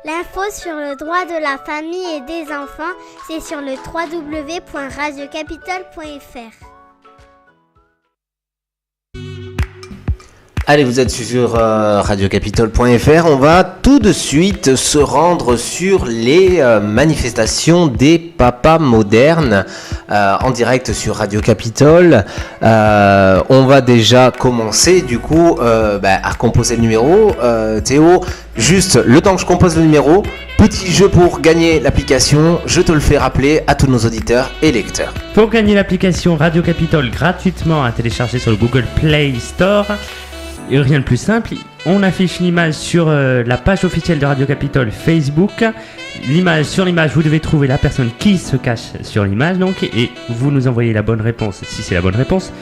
L'info sur le droit de la famille et des enfants, c'est sur le www.radiocapitole.fr. Allez, vous êtes sur radiocapitole.fr. On va tout de suite se rendre sur les manifestations des papas modernes en direct sur Radio Capitole. On va déjà commencer du coup à composer le numéro. Théo, juste le temps que je compose le numéro, petit jeu pour gagner l'application. Je te le fais rappeler à tous nos auditeurs et lecteurs. Pour gagner l'application Radio Capitole gratuitement à télécharger sur le Google Play Store, et rien de plus simple, on affiche l'image sur la page officielle de Radio Capitole Facebook. Sur l'image, vous devez trouver la personne qui se cache sur l'image, donc, et vous nous envoyez la bonne réponse, si c'est la bonne réponse,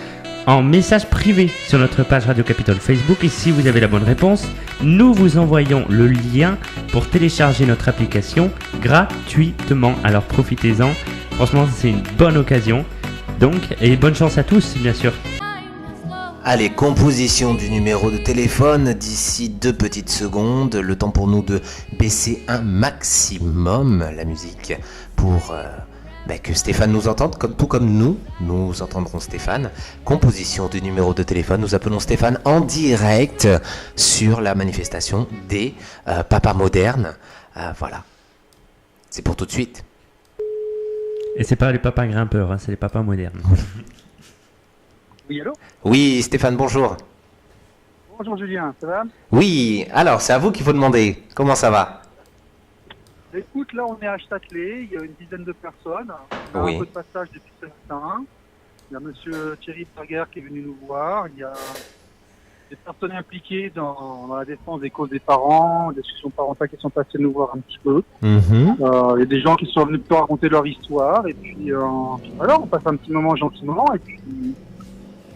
en message privé sur notre page Radio Capitole Facebook. Et si vous avez la bonne réponse, nous vous envoyons le lien pour télécharger notre application gratuitement. Alors profitez-en, franchement c'est une bonne occasion. Donc, et bonne chance à tous, bien sûr. Allez, composition du numéro de téléphone d'ici 2 petites secondes. Le temps pour nous de baisser un maximum la musique pour que Stéphane nous entende, tout comme nous entendrons Stéphane. Composition du numéro de téléphone, nous appelons Stéphane en direct sur la manifestation des papas modernes. Voilà, c'est pour tout de suite. Et c'est pas les papas grimpeurs, c'est les papas modernes. Oui, allô ? Oui, Stéphane, bonjour. Bonjour Julien, ça va ? Oui, alors c'est à vous qu'il faut demander. Comment ça va ? Écoute, là on est à Châtelet, il y a une dizaine de personnes. On a Oui. un peu de passage depuis ce matin. Il y a monsieur Thierry Berger qui est venu nous voir. Il y a des personnes impliquées dans la défense des causes des parents, des discussions parentales qui sont passées nous voir un petit peu. Il y a des gens qui sont venus nous raconter leur histoire. Et puis voilà, on passe un petit moment gentiment. Et puis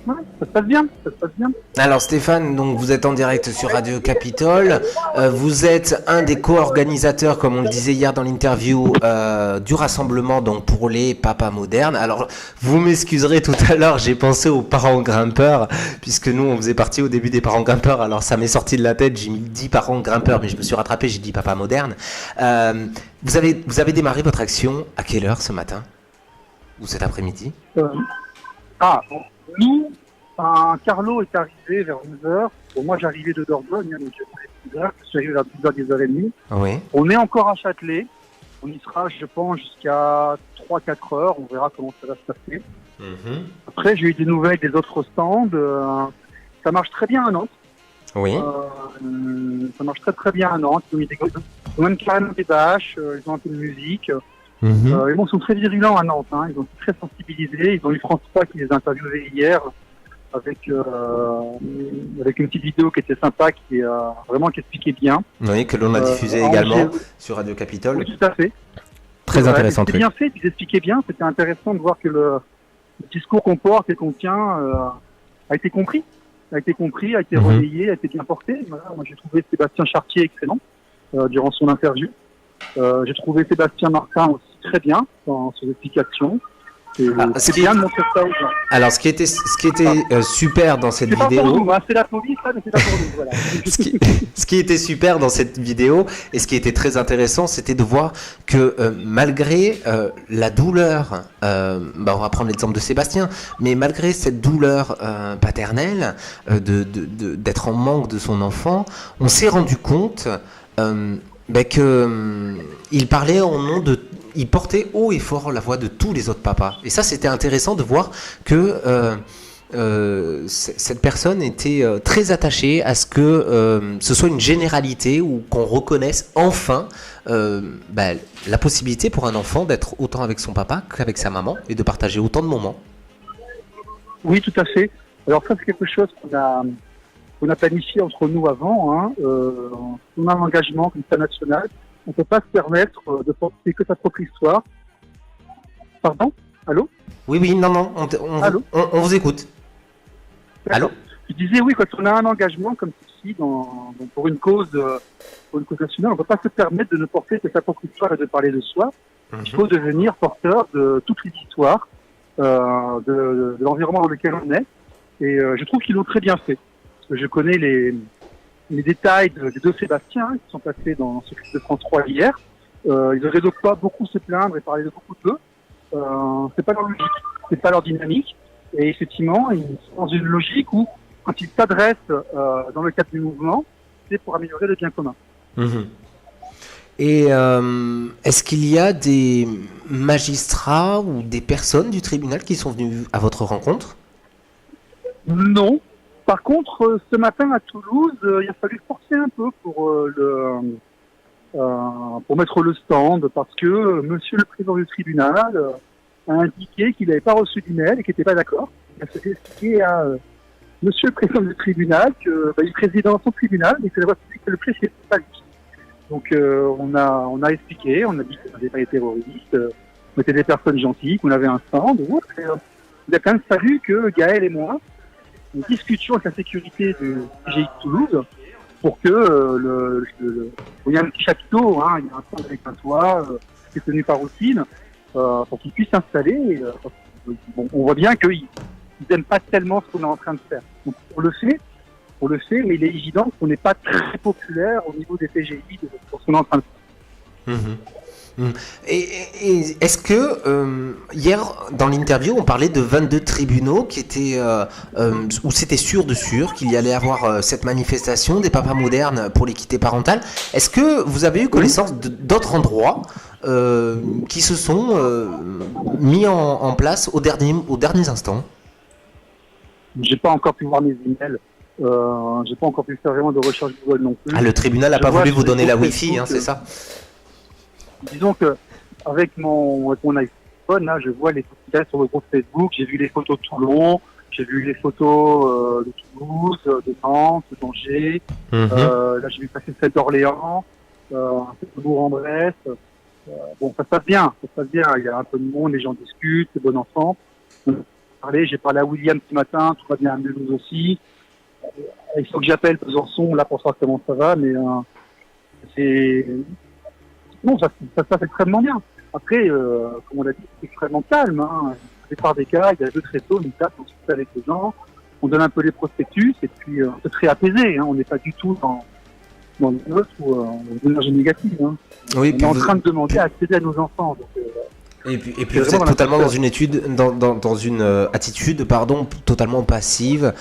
ouais, ça se passe bien, ça se passe bien. Alors Stéphane, donc vous êtes en direct sur Radio Capitole, vous êtes un des co-organisateurs, comme on le disait hier dans l'interview, du rassemblement donc pour les papas modernes. Alors vous m'excuserez, tout à l'heure j'ai pensé aux parents grimpeurs, puisque nous on faisait partie au début des parents grimpeurs, alors ça m'est sorti de la tête, j'ai mis 10 parents grimpeurs, mais je me suis rattrapé, j'ai dit papas modernes. Vous avez démarré votre action à quelle heure ce matin ? Ou cet après-midi ? Bon. Nous, Carlo est arrivé vers 9h. Bon, moi, j'arrivais de Dordogne, donc j'ai fait 10h. Je suis arrivé vers 10h, 10h30. Oui. On est encore à Châtelet. On y sera, je pense, jusqu'à 3-4 heures. On verra comment ça va se passer. Après, j'ai eu des nouvelles des autres stands. Ça marche très bien à Nantes. Oui. Ça marche très très bien à Nantes. Ils ont même carrément des bâches. Ils ont un peu de musique. Et bon, ils sont très virulents à Nantes, hein. Ils ont été très sensibilisés. Ils ont eu François qui les a interviewés hier avec une petite vidéo qui était sympa, qui expliquait bien. Oui, que l'on a diffusé également sur Radio Capitole. Oui, tout à fait. Très intéressant. C'était bien fait, puis ils expliquaient bien. C'était intéressant de voir que le discours qu'on porte et qu'on tient a été compris. A été relayé, a été bien porté. Voilà, moi, j'ai trouvé Sébastien Chartier excellent durant son interview. J'ai trouvé Sébastien Martin aussi très bien dans ses explications. C'est bien de montrer ça aux gens. Alors, ce qui était super dans cette vidéo... C'est pas pour nous, hein, c'est la police, là, mais c'est pas pour nous, voilà. Ce qui était super dans cette vidéo, et ce qui était très intéressant, c'était de voir que malgré la douleur, on va prendre l'exemple de Sébastien, mais malgré cette douleur paternelle, d'être en manque de son enfant, on s'est rendu compte... il parlait il portait haut et fort la voix de tous les autres papas. Et ça, c'était intéressant de voir que cette personne était très attachée à ce que ce soit une généralité ou qu'on reconnaisse enfin la possibilité pour un enfant d'être autant avec son papa qu'avec sa maman et de partager autant de moments. Oui, tout à fait. Alors ça, c'est quelque chose qu'on a planifié entre nous avant. Hein. On a un engagement comme ça national. On ne peut pas se permettre de porter que sa propre histoire. Pardon ? Allô ? Oui, non, on vous écoute. Allô ? Je disais oui, quand on a un engagement comme ceci pour une cause nationale, on ne peut pas se permettre de ne porter que sa propre histoire et de parler de soi. Il faut devenir porteur de toutes les histoires de l'environnement dans lequel on est. Et je trouve qu'ils l'ont très bien fait. Parce que je connais les détails des deux Sébastien qui sont passés dans ce clip de France 3 hier. Ils n'auraient donc pas beaucoup se plaindre et parler de beaucoup d'eux. C'est pas leur logique, c'est pas leur dynamique. Et effectivement, ils sont dans une logique où, quand ils s'adressent dans le cadre du mouvement, c'est pour améliorer le bien commun. Et est-ce qu'il y a des magistrats ou des personnes du tribunal qui sont venus à votre rencontre? Non. Par contre, ce matin à Toulouse, il a fallu forcer un peu pour mettre le stand, parce que monsieur le président du tribunal a indiqué qu'il n'avait pas reçu d'email et qu'il n'était pas d'accord. Il a fait expliquer à monsieur le président du tribunal qu'il présidait dans son tribunal, mais que la voie publique le précise pas lui. Donc on a expliqué, on a dit qu'on n'avait pas été terroristes, on était des personnes gentilles, qu'on avait un stand. Il a quand même fallu que Gaël et moi nous discutions avec la sécurité du PGI de Toulouse pour que il y a un petit chapiteau, hein, il y a un stand avec un toit qui est tenu par routine, pour qu'ils puissent s'installer. On voit bien qu'ils n'aiment pas tellement ce qu'on est en train de faire. Donc on le fait, mais il est évident qu'on n'est pas très populaire au niveau des PGI pour ce qu'on est en train de faire. Et est-ce que hier dans l'interview on parlait de 22 tribunaux qui étaient où c'était sûr qu'il y allait avoir cette manifestation des papas modernes pour l'équité parentale. Est-ce que vous avez eu connaissance d'autres endroits qui se sont mis en place aux derniers instants? J'ai pas encore pu voir mes emails. J'ai pas encore pu faire vraiment de recherche Google non plus. Ah, le tribunal n'a pas voulu vous donner la Wi-Fi, hein, c'est ça? Disons que avec mon iPhone, là, je vois les photos sur le groupe Facebook. J'ai vu les photos de Toulon, j'ai vu les photos de Toulouse, de Nantes, d'Angers. Là, j'ai vu passer celle d'Orléans, Bourg-en-Bresse. Bon, ça se passe bien. Il y a un peu de monde, les gens discutent, c'est bon enfant. J'ai parlé à William ce matin, tout va bien à Mulhouse aussi. Il faut que j'appelle Besançon là pour savoir comment ça va, mais non, ça se passe extrêmement bien. Après, comme on l'a dit, c'est extrêmement calme. Hein. La plupart des cas, il y a 2 tréteaux, une table, on discute avec les gens, on donne un peu les prospectus, et puis c'est très apaisé. Hein. On n'est pas du tout dans une note ou une énergie négative. Hein. Oui, on est en train de demander à accéder à nos enfants. Donc, et puis vous êtes totalement dans une attitude totalement passive,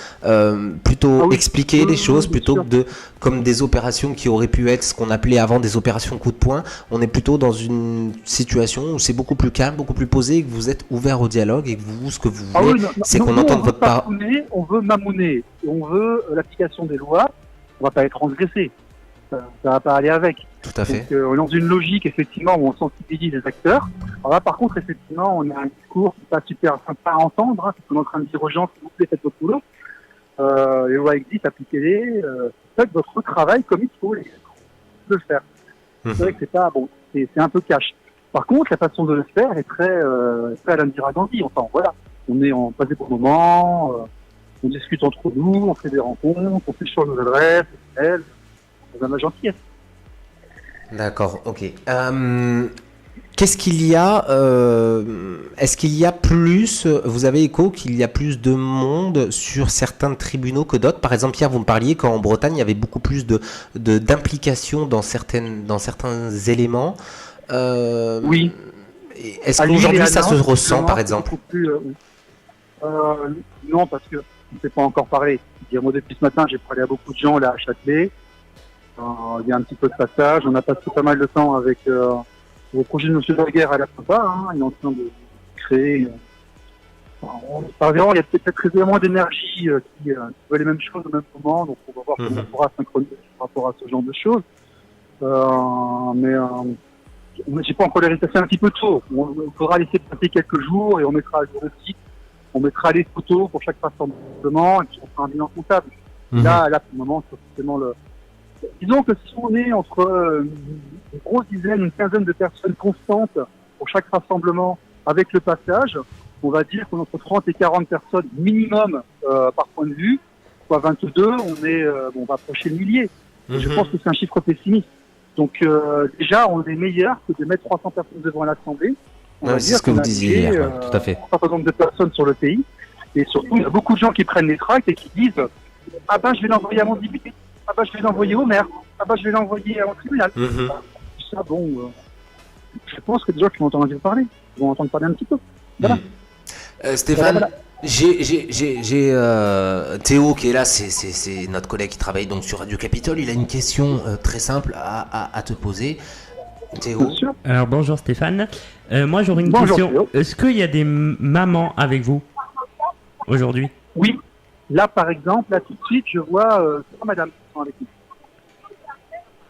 plutôt expliquer les choses plutôt que comme des opérations qui auraient pu être ce qu'on appelait avant des opérations coup de poing. On est plutôt dans une situation où c'est beaucoup plus calme, beaucoup plus posé, et que vous êtes ouvert au dialogue et que ce que vous voulez, c'est qu'on entende votre parole. On veut mamouner, on veut l'application des lois, on va pas être transgressé. Ça va pas aller avec. Tout à fait. Donc, on est dans une logique, effectivement, où on sensibilise les acteurs. Alors là, par contre, effectivement, on a un discours qui n'est pas super sympa à entendre, hein, parce qu'on est en train de dire aux gens, s'il vous plaît, faites votre boulot. Les lois existent, appliquez-les, faites votre travail comme il faut, les de le faire. C'est vrai que c'est pas, c'est un peu cash. Par contre, la façon de le faire est très à l'Indira Gandhi. Enfin, voilà. On est en passé pour le moment, on discute entre nous, on fait des rencontres, on fait sur nos adresses, dans la gentillesse. D'accord, ok. Qu'est-ce qu'il y a est-ce qu'il y a plus, vous avez écho qu'il y a plus de monde sur certains tribunaux que d'autres? Par exemple, hier, vous me parliez qu'en Bretagne, il y avait beaucoup plus d'implication dans certains éléments. Oui. Est-ce qu'aujourd'hui, ça se ressent, par exemple? Non, parce que on ne s'est pas encore parlé. Moi, depuis ce matin, j'ai parlé à beaucoup de gens là à Châtelet. Il y a un petit peu de passage. On a passé pas mal de temps avec le projet de M. Daguerre à la Pampa. Hein. Il est en train de créer. Par exemple, il y a peut-être énormément d'énergie qui veut les mêmes choses au même moment. Donc, on va voir comment on pourra synchroniser par rapport à ce genre de choses. Mais j'ai pas encore les résultats. C'est un petit peu tôt. Il faudra laisser passer quelques jours et on mettra à jour le site. On mettra les photos pour chaque rassemblement et puis on fera un bilan comptable. Là, pour le moment, c'est forcément le. Disons que si on est entre une grosse dizaine, une quinzaine de personnes constantes pour chaque rassemblement avec le passage, on va dire qu'on est entre 30 et 40 personnes minimum par point de vue. Soit 22, on va approcher le millier. Je pense que c'est un chiffre pessimiste. Donc déjà, on est meilleur que de mettre 300 personnes devant l'Assemblée. C'est ce que vous disiez hier, tout à fait. Un certain nombre de personnes sur le pays. Et surtout, il y a beaucoup de gens qui prennent les tracts et qui disent « Ah ben, je vais l'envoyer à mon député. Ah bah je vais l'envoyer au maire. Ah bah je vais l'envoyer au tribunal. Ça, bon, je pense que des gens qui vont entendre parler, ils vont entendre parler un petit peu. Voilà. Stéphane, Voilà. j'ai Théo qui est là, c'est notre collègue qui travaille donc sur Radio Capitole. Il a une question très simple à te poser. Théo. Bien sûr. Alors bonjour Stéphane. Moi j'aurais une Bonjour, question. Théo. Est-ce qu'il y a des mamans avec vous aujourd'hui? Oui. Là, par exemple, là tout de suite, je vois 3 madames qui sont avec nous.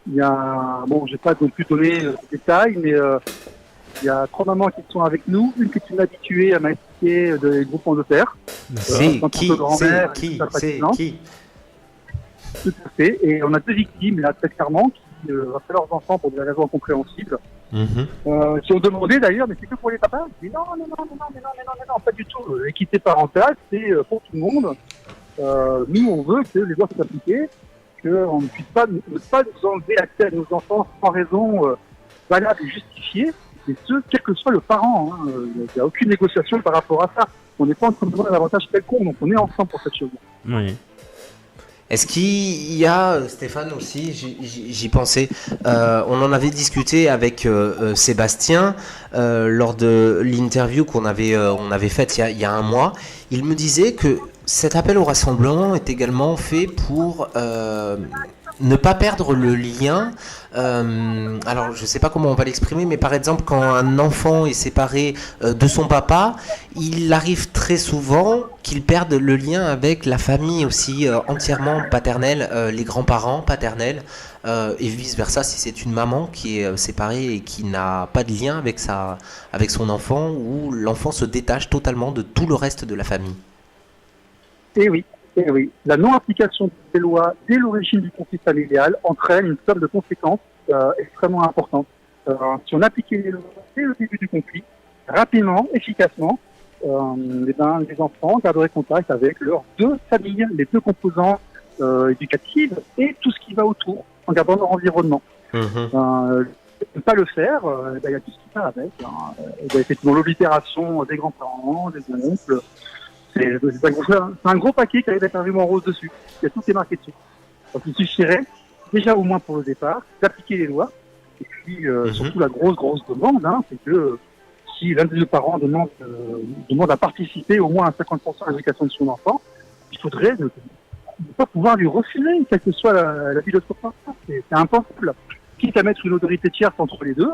Il y a, bon, je vais pas non plus donner de détails, mais il y a 3 mamans qui sont avec nous. Une qui est une habituée à m'expliquer des groupements de père. C'est en tant qui que grand-mère, C'est qui et tout ça, C'est pratiquement. qui Tout à fait. Et on a 2 victimes, là, très clairement, qui ont fait leurs enfants pour des raisons incompréhensibles. Qui ont demandé d'ailleurs, mais c'est que pour les papas. Je dis non, pas du tout. L'équité parentale, c'est pour tout le monde. Nous, on veut que les lois soient appliquées, qu'on ne puisse pas nous enlever accès à nos enfants sans raison valable et justifiée, et ce, quel que soit le parent. Il n'y a aucune négociation par rapport à ça. On n'est pas en train de demander un avantage quelconque, donc on est ensemble pour cette chose. Oui. Est-ce qu'il y a, Stéphane aussi, j'y pensais, on en avait discuté avec Sébastien lors de l'interview qu'on avait faite il y a un mois. Il me disait que cet appel au rassemblement est également fait pour ne pas perdre le lien. Alors, je ne sais pas comment on va l'exprimer, mais par exemple, quand un enfant est séparé de son papa, il arrive très souvent qu'il perde le lien avec la famille aussi entièrement paternelle, les grands-parents paternels, et vice-versa si c'est une maman qui est séparée et qui n'a pas de lien avec son enfant, où l'enfant se détache totalement de tout le reste de la famille. Eh oui. La non-application des lois dès l'origine du conflit familial entraîne une somme de conséquences extrêmement importantes. Si on appliquait les lois dès le début du conflit, rapidement, efficacement, les enfants garderaient contact avec leurs 2 familles, les 2 composants éducatives et tout ce qui va autour, en gardant leur environnement. Ne pas le faire, il y a tout ce qui va avec. Il y a effectivement l'oblitération des grands-parents, des oncles. C'est un gros paquet qui arrive avec un ruban rose dessus. Il y a tout qui est marqué dessus. Donc il suffirait, déjà au moins pour le départ, d'appliquer les lois. Et puis surtout la grosse demande, c'est que si l'un des 2 parents demande à participer au moins à 50% à l'éducation de son enfant, il faudrait ne pas pouvoir lui refuser, quelle que soit la vie de son enfant. C'est impensable. Quitte à mettre une autorité tierce entre les 2,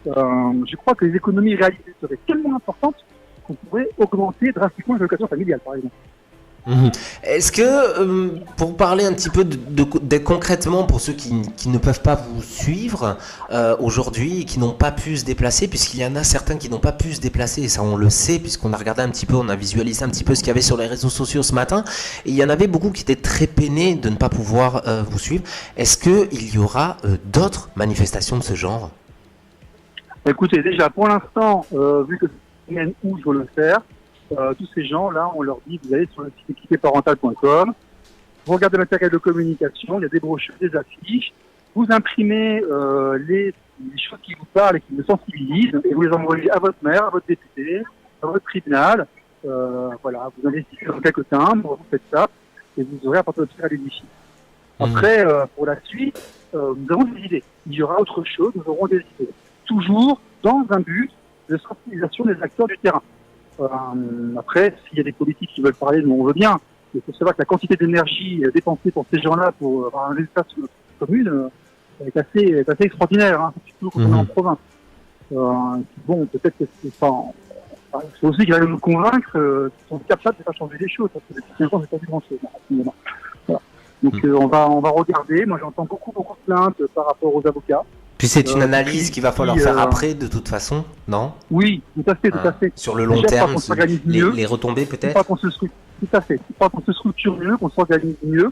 je crois que les économies réalisées seraient tellement importantes qu'on pourrait augmenter drastiquement l'allocation familiale, par exemple. Est-ce que, pour parler un petit peu de concrètement pour ceux qui ne peuvent pas vous suivre aujourd'hui et qui n'ont pas pu se déplacer, puisqu'il y en a certains qui n'ont pas pu se déplacer, et ça on le sait puisqu'on a regardé un petit peu, on a visualisé un petit peu ce qu'il y avait sur les réseaux sociaux ce matin, et il y en avait beaucoup qui étaient très peinés de ne pas pouvoir vous suivre. Est-ce qu'il y aura d'autres manifestations de ce genre ? Écoutez, déjà pour l'instant, vu que c'est où je veux le faire, tous ces gens-là, on leur dit, vous allez sur le site équitéparental.com, vous regardez le matériel de communication, il y a des brochures, des affiches, vous imprimez les choses qui vous parlent et qui vous sensibilisent, et vous les envoyez à votre maire, à votre député, à votre tribunal. Voilà, vous investissez dans quelques timbres, vous faites ça, et vous aurez à partir de ça à l'édifice. Après, pour la suite, nous avons des idées. Il y aura autre chose, nous aurons des idées. Toujours dans un but de sensibilisation des acteurs du terrain. Après, s'il y a des politiques qui veulent parler, nous on veut bien. Il faut savoir que la quantité d'énergie dépensée pour ces gens-là pour avoir un résultat sur notre commune est assez extraordinaire, surtout quand on est en province. Bon, peut-être que c'est pas... Il faut aussi qu'ils arrivent à nous convaincre qu'ils sont capables de faire changer les choses, parce que depuis 15 ans, j'ai pas vu grand-chose. Voilà. Donc on va regarder. Moi, j'entends beaucoup de plaintes par rapport aux avocats. Puis c'est une analyse qu'il va falloir faire après, de toute façon, non ? Oui, tout à fait. Sur le long terme, les retombées peut-être ? Tout à fait. Il faut qu'on se structure mieux, qu'on s'organise mieux.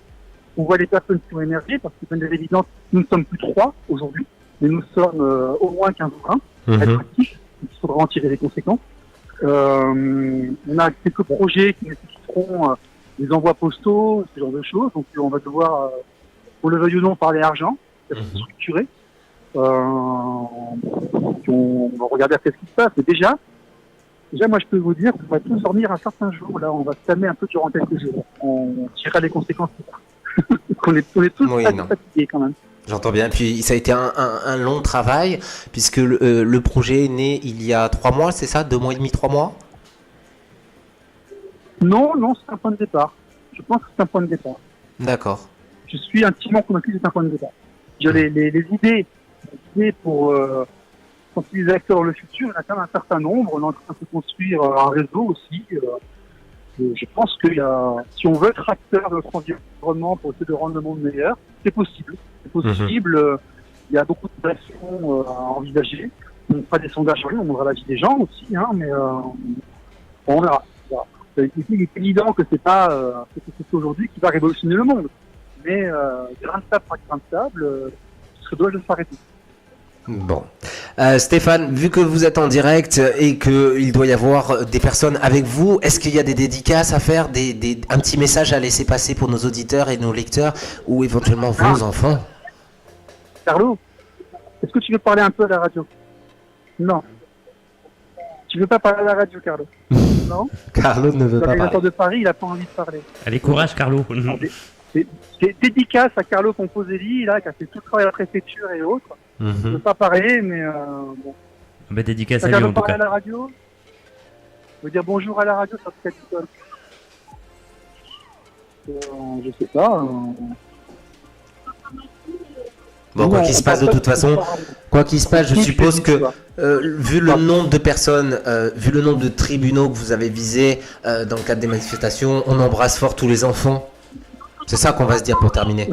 On voit les personnes qui ont émergé, parce que bien évidemment, nous ne sommes plus 3 aujourd'hui, mais nous sommes au moins 15 ou 20 à être actifs. Il faudra en tirer les conséquences. On a quelques projets qui nécessiteront des envois postaux, ce genre de choses. Donc on va devoir, pour le veuille ou non, parler argent, structurer. On va regarder à ce qui se passe. Mais déjà, moi, je peux vous dire qu'on va tous dormir un certain jour. Là, on va se calmer un peu durant quelques jours. On tirera les conséquences plus tard. on est tous Oui, assez non. fatigués quand même. J'entends bien. Puis ça a été un long travail, puisque le projet est né il y a 3 mois, c'est ça? 2 mois et demi, 3 mois? Non, c'est un point de départ. Je pense que c'est un point de départ. D'accord. Je suis intimement convaincu que c'est un point de départ. Les idées pour construire des acteurs dans le futur, il y en a quand même un certain nombre. On est en train de construire un réseau aussi. Je pense que si on veut être acteur de notre environnement pour essayer de rendre le monde meilleur, c'est possible. C'est possible. Il y a beaucoup d'actions à envisager. On fera des sondages en ligne, on demandera l'avis des gens aussi, mais on verra. Il est évident que c'est pas ce que c'est aujourd'hui qui va révolutionner le monde. Mais grain de sable par grain de sable, ce doit s'arrêter. Bon. Stéphane, vu que vous êtes en direct et qu'il doit y avoir des personnes avec vous, est-ce qu'il y a des dédicaces à faire, un petit message à laisser passer pour nos auditeurs et nos lecteurs ou éventuellement vos enfants? Carlo, est-ce que tu veux parler un peu à la radio? Non. Tu veux pas parler à la radio, Carlo? Non. Carlo ne veut pas L'organisateur parler. de Paris, il a pas envie de parler. Allez, courage, Carlo. C'est dédicace à Carlo Composelli, là, qui a fait tout le travail à la préfecture et autres. Je ne veux pas parler, mais bon. Bah, dédicace à Quelqu'un lui, veut en tout parler à cas. la radio? Je veux dire bonjour à la radio sur le Capitole. Je sais pas. Bon, quoi qu'il se passe de toute façon, quoi qu'il se passe, je suppose que vu le nombre de personnes, vu le nombre de tribunaux que vous avez visés dans le cadre des manifestations, on embrasse fort tous les enfants. C'est ça qu'on va se dire pour terminer.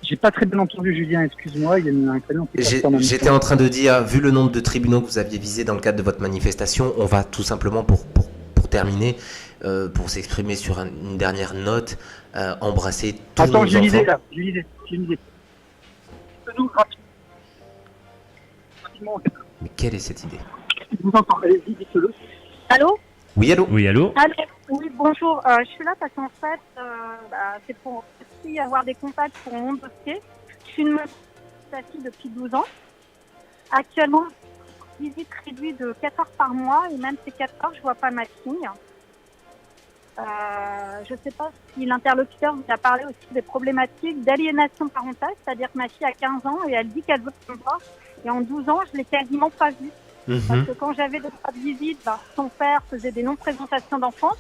J'ai pas très bien entendu Julien, excuse-moi, il y a un camion qui passe en même J'étais temps. en train de dire, vu le nombre de tribunaux que vous aviez visés dans le cadre de votre manifestation, on va tout simplement pour terminer, pour s'exprimer sur une dernière note, embrasser tous Attends, nos j'ai une idée enfants. là, j'ai une idée. Fais-nous rapidement. Mais quelle est cette idée? Je vous entends, allez-y, dites-le. Allô? Oui, allô? Oui, allô? Allô? Oui, bonjour. Je suis là parce qu'en fait, c'est pour aussi avoir des contacts pour mon dossier. Je suis une meuf depuis 12 ans. Actuellement, visite réduite de 4 heures par mois et même ces 4 heures, je vois pas ma fille. Je ne sais pas si l'interlocuteur vous a parlé aussi des problématiques d'aliénation parentale, c'est-à-dire que ma fille a 15 ans et elle dit qu'elle veut me voir. Et en 12 ans, je l'ai quasiment pas vue. Parce que quand j'avais des droits de visite, son père faisait des non-présentations d'enfants.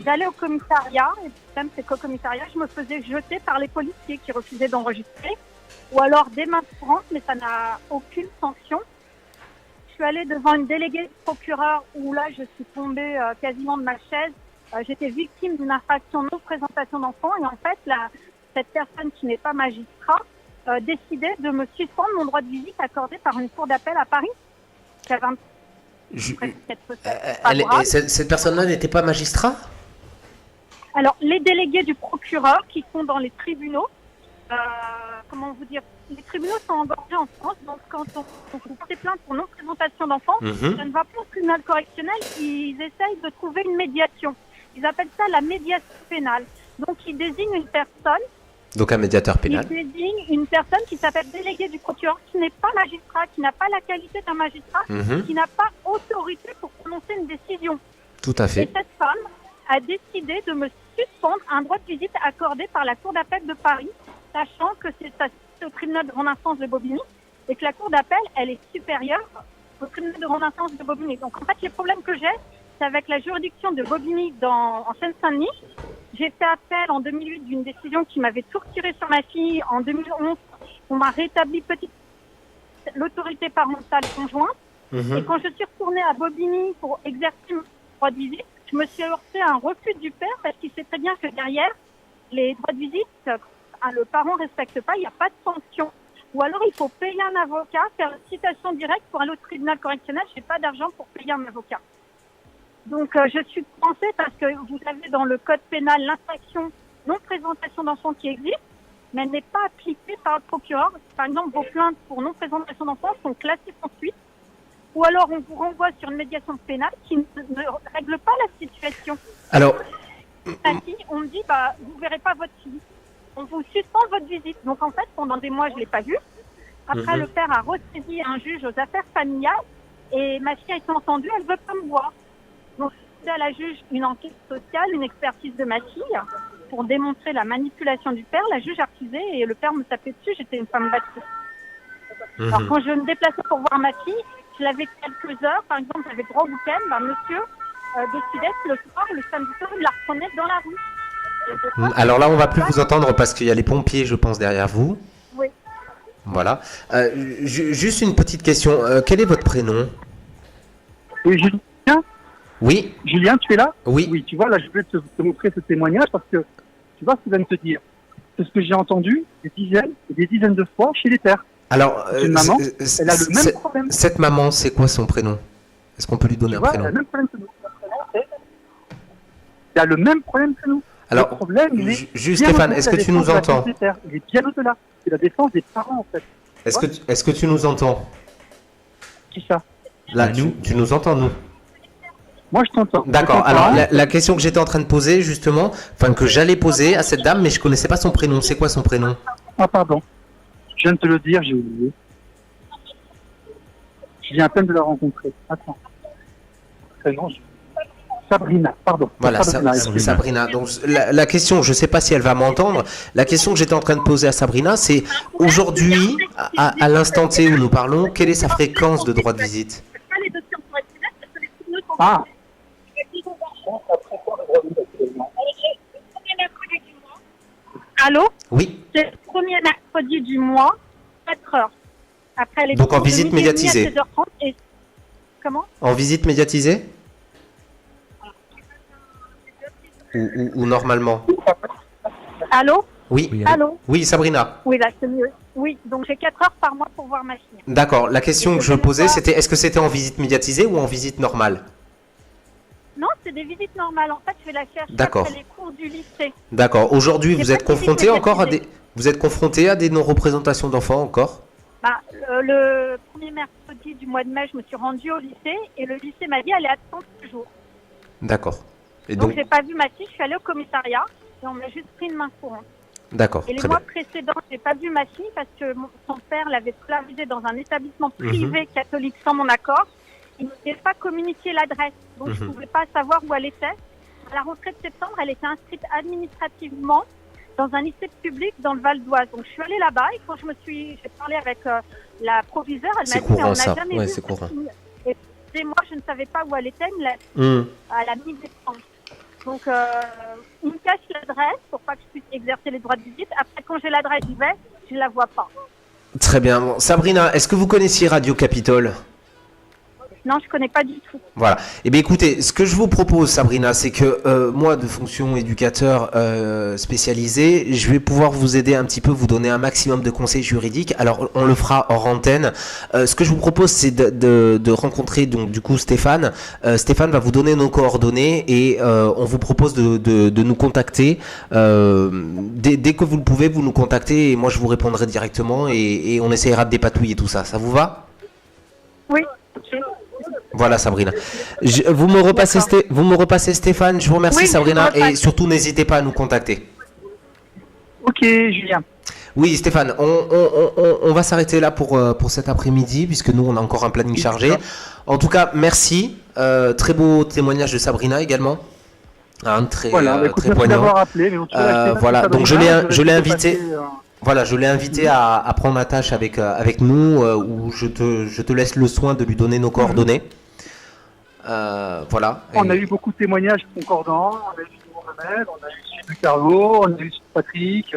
J'allais au commissariat, et même c'est qu'au commissariat, je me faisais jeter par les policiers qui refusaient d'enregistrer. Ou alors des mains courantes, mais ça n'a aucune sanction. Je suis allée devant une déléguée du procureur où là, je suis tombée quasiment de ma chaise. J'étais victime d'une infraction non-présentation d'enfants. Et en fait, cette personne qui n'est pas magistrat décidait de me suspendre mon droit de visite accordé par une cour d'appel à Paris. Cette personne-là n'était pas magistrat? Alors, les délégués du procureur qui sont dans les tribunaux, comment vous dire, les tribunaux sont engorgés en France, donc quand on porte plainte pour non-présentation d'enfants, ça ne va pas au tribunal correctionnel, ils essayent de trouver une médiation. Ils appellent ça la médiation pénale. Donc, ils désignent une personne. Donc un médiateur pénal. Il désigne une personne qui s'appelle délégué du procureur, qui n'est pas magistrat, qui n'a pas la qualité d'un magistrat, qui n'a pas autorité pour prononcer une décision. Tout à fait. Et cette femme a décidé de me suspendre un droit de visite accordé par la Cour d'appel de Paris, sachant que c'est au tribunal de grande instance de Bobigny et que la Cour d'appel, elle est supérieure au tribunal de grande instance de Bobigny. Donc en fait, les problèmes que j'ai, c'est avec la juridiction de Bobigny en Seine-Saint-Denis. J'ai fait appel en 2008 d'une décision qui m'avait tout retiré sur ma fille. En 2011, on m'a rétabli l'autorité parentale conjointe. Et quand je suis retournée à Bobigny pour exercer mon droit de visite, je me suis heurtée à un refus du père parce qu'il sait très bien que derrière, les droits de visite, le parent ne respecte pas, il n'y a pas de sanction. Ou alors il faut payer un avocat, faire une citation directe pour aller au tribunal correctionnel. Je n'ai pas d'argent pour payer un avocat. Donc je suis coincée parce que vous avez dans le code pénal l'infraction non-présentation d'enfants qui existe, mais elle n'est pas appliquée par le procureur. Par exemple, vos plaintes pour non-présentation d'enfants sont classées sans suite. Ou alors on vous renvoie sur une médiation pénale qui ne règle pas la situation. Alors, on me dit, vous verrez pas votre fille. On vous suspend votre visite. Donc en fait, pendant des mois, je l'ai pas vue. Après, le père a ressaisi un juge aux affaires familiales et ma fille a été entendue, elle veut pas me voir. Donc, j'ai fait à la juge une enquête sociale, une expertise de ma fille. pour démontrer la manipulation du père. La juge a refusé et le père me tapait dessus. J'étais une femme battue. Alors quand je me déplaçais pour voir ma fille, je l'avais quelques heures. Par exemple, j'avais droit au week-end. Monsieur décidait que le soir, le samedi soir, il la reprenait dans la rue. Alors là, on va plus vous entendre parce qu'il y a les pompiers, je pense, derrière vous. Oui. Voilà. Juste une petite question. Quel est votre prénom? Oui, Julien. Oui. Julien, tu es là? Oui. Oui, tu vois, là, je vais te montrer ce témoignage parce que tu vois ce qu'il va me te dire. C'est ce que j'ai entendu des dizaines et des dizaines de fois chez les pères. Alors, une maman, elle a le même problème. Cette maman, c'est quoi son prénom? Est-ce qu'on peut lui donner Tu un vois, prénom? elle a le même problème que nous. Elle a le même problème que nous. Alors, le problème, il est juste bien Stéphane, au-delà est-ce de que la tu nous défense de la entends? vie des pères. Il est bien au-delà. C'est la défense des parents, en fait. Est-ce que tu nous entends? Qui ça? Là, tu nous entends, nous? Moi, je t'entends. D'accord. Alors, la question que j'étais en train de poser, justement, enfin, que j'allais poser à cette dame, mais je connaissais pas son prénom. C'est quoi son prénom? Ah, pardon. Je viens de te le dire, j'ai oublié. Je viens à peine de la rencontrer. Attends. Prénom, Sabrina, pardon. Voilà, Sabrina. Sabrina. Donc, la question, je ne sais pas si elle va m'entendre, la question que j'étais en train de poser à Sabrina, c'est aujourd'hui, à l'instant T où nous parlons, quelle est sa fréquence de droit de visite? Ah. Allô? Oui. C'est le premier mercredi du mois, 4 heures. Après les Donc en cours de visite midi et demi à médiatisée. 16h30 et... Comment? En visite médiatisée? Ou normalement? Allô? Oui. Oui, Allô? Oui, Sabrina. Oui, là, c'est mieux. Oui, donc j'ai 4 heures par mois pour voir ma fille. D'accord. La question que je posais, c'était est-ce que c'était en visite médiatisée ou en visite normale? Non, c'est des visites normales. En fait, je vais la chercher D'accord. après les cours du lycée. D'accord. Aujourd'hui, C'est vous pas êtes de visite confronté encore à médiatisée. vous êtes confronté à des non-représentations d'enfants encore? Bah, le premier mercredi du mois de mai, je me suis rendue au lycée et le lycée m'a dit elle est absente ce jour. D'accord. Et Donc, donc, j'ai pas vu ma fille, je suis allée au commissariat et on m'a juste pris une main courante. d'accord. Et les Très mois bien. précédents, j'ai pas vu ma fille parce que son père l'avait scolarisée dans un établissement privé catholique sans mon accord. Il ne m'avait pas communiqué l'adresse, donc je ne pouvais pas savoir où elle était. À la rentrée de septembre, elle était inscrite administrativement dans un lycée public dans le Val d'Oise. Donc je suis allée là-bas et quand j'ai parlé avec la proviseure, elle m'a C'est dit mais courant, on n'a ça. jamais Ouais, vu c'est cette courant. fille. Et moi, je ne savais pas où elle était, elle me l'a à la mi-décembre. Donc, il me cache l'adresse pour pas que je puisse exercer les droits de visite. Après, quand j'ai l'adresse, j'y vais, je la vois pas. Très bien. Bon, Sabrina, est-ce que vous connaissiez Radio Capitole? Non, je connais pas du tout. Voilà. Eh bien, écoutez, ce que je vous propose, Sabrina, c'est que moi, de fonction éducateur spécialisé, je vais pouvoir vous aider un petit peu, vous donner un maximum de conseils juridiques. Alors, on le fera hors antenne. Ce que je vous propose, c'est de rencontrer donc du coup Stéphane. Stéphane va vous donner nos coordonnées et on vous propose de nous contacter. Dès que vous le pouvez, vous nous contactez et moi, je vous répondrai directement et on essaiera de dépatouiller tout ça. Ça vous va? Oui, ok. Voilà Sabrina. Vous me repassez Stéphane, je vous remercie Oui, Sabrina je vous repasse. et surtout n'hésitez pas à nous contacter. Ok, Julien. Oui Stéphane, on va s'arrêter là pour cet après-midi puisque nous on a encore un planning chargé. En tout cas merci, très beau témoignage de Sabrina également. Très, Voilà, écoute, très merci poignant. d'avoir appelé. Mais Voilà, donc je l'ai invité. Passer, Voilà, je l'ai invité à prendre la tâche avec nous, où je te laisse le soin de lui donner nos coordonnées. Voilà. on a eu beaucoup de témoignages concordants. On a eu celui de Mohamed, on a eu celui de Carlo, on a eu celui de Patrick,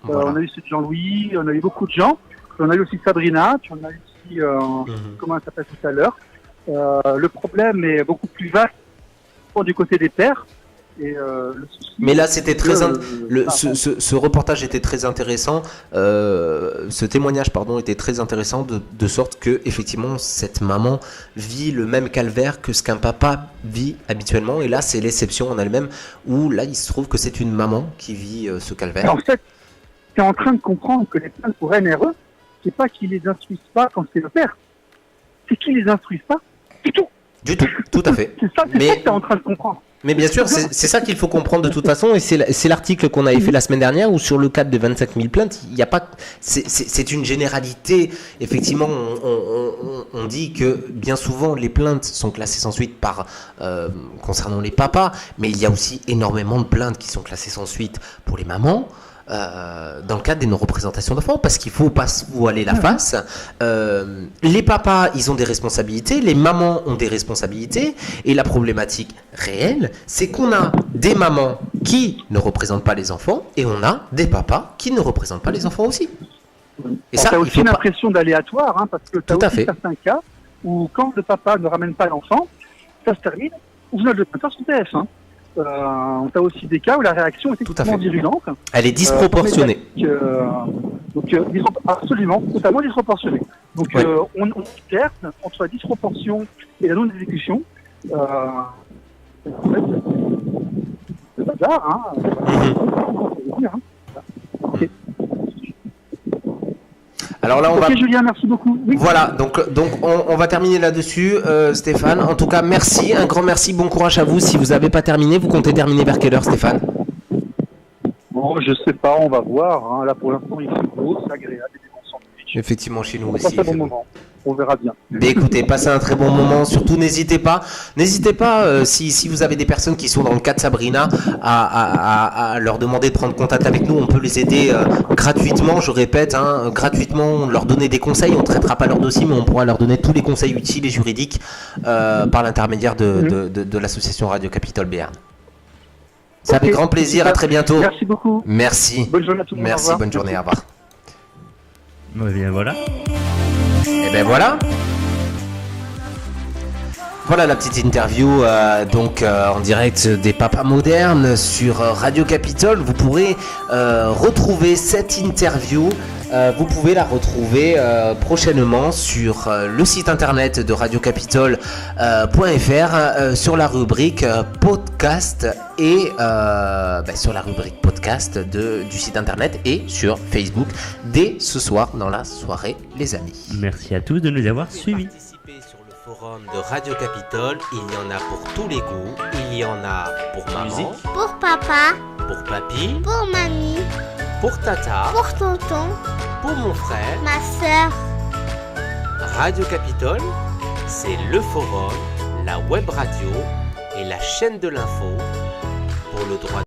Voilà. on a eu celui de Jean-Louis, on a eu beaucoup de gens. Puis on a eu aussi Sabrina, puis on a eu aussi, comment elle s'appelle tout à l'heure. Le problème est beaucoup plus vaste du côté des pères. Et, le souci, Mais là, c'était très ce reportage était très intéressant. Ce témoignage, pardon, était très intéressant de sorte que effectivement cette maman vit le même calvaire que ce qu'un papa vit habituellement. Et là, c'est l'exception en elle-même où là, il se trouve que c'est une maman qui vit ce calvaire. En fait, tu es en train de comprendre que les plaintes pour NRE, c'est pas qu'ils les instruisent pas quand c'est le père, c'est qu'ils les instruisent pas du tout. Du tout à fait. C'est ça que tu es en train de comprendre. Mais bien sûr, c'est ça qu'il faut comprendre de toute façon, et c'est l'article qu'on avait fait la semaine dernière où sur le cadre de 25 000 plaintes, il n'y a pas, c'est une généralité. Effectivement, on dit que bien souvent les plaintes sont classées sans suite concernant les papas, mais il y a aussi énormément de plaintes qui sont classées sans suite pour les mamans. Dans le cadre des non-représentations d'enfants, parce qu'il faut pas se voiler la face. Les papas, ils ont des responsabilités, les mamans ont des responsabilités, et la problématique réelle, c'est qu'on a des mamans qui ne représentent pas les enfants, et on a des papas qui ne représentent pas les enfants aussi. Et ça, tu as aussi une impression d'aléatoire, parce que tu as aussi certains cas où quand le papa ne ramène pas l'enfant, ça se termine, ou vous le plainte sur TF1. On a aussi des cas où la réaction est extrêmement virulente. Elle est disproportionnée. Absolument, totalement disproportionnée. Donc on alterne entre la disproportion et la non-exécution. En fait, c'est bazar, Okay. Alors là, Julien, merci beaucoup. Oui. Voilà, donc on va terminer là-dessus, Stéphane. En tout cas, merci, un grand merci, bon courage à vous. Si vous n'avez pas terminé, vous comptez terminer vers quelle heure, Stéphane? Bon, je sais pas, on va voir. Là, pour l'instant, il fait beau, c'est agréable, il y a des bons sandwichs. Effectivement, chez nous on aussi. Passe un bon moment. On verra bien. Mais écoutez, passez un très bon moment. Surtout, n'hésitez pas, si vous avez des personnes qui sont dans le cas de Sabrina, à leur demander de prendre contact avec nous. On peut les aider gratuitement, je répète, gratuitement. On leur donner des conseils. On ne traitera pas leur dossier, mais on pourra leur donner tous les conseils utiles et juridiques par l'intermédiaire de l'association Radio Capitole Béarn. C'est avec grand plaisir. À très bientôt. Merci beaucoup. Merci. Bonne journée à tout le monde. Merci. Bonne journée. Au revoir. Bien voilà. Et ben voilà. Voilà la petite interview en direct des papas modernes sur Radio Capitole. Vous pourrez retrouver cette interview. Vous pouvez la retrouver prochainement sur le site internet de radiocapitole.fr sur la rubrique podcast et sur la rubrique podcast du site internet et sur Facebook dès ce soir dans la soirée les amis. Merci à tous de nous avoir suivis. Sur le forum de Radio Capitole, il y en a pour tous les goûts, il y en a pour maman, pour papa, pour papy, pour mamie, pour tata, pour tonton, pour mon frère, ma soeur. Radio Capitole, c'est le forum, la web radio et la chaîne de l'info pour le droit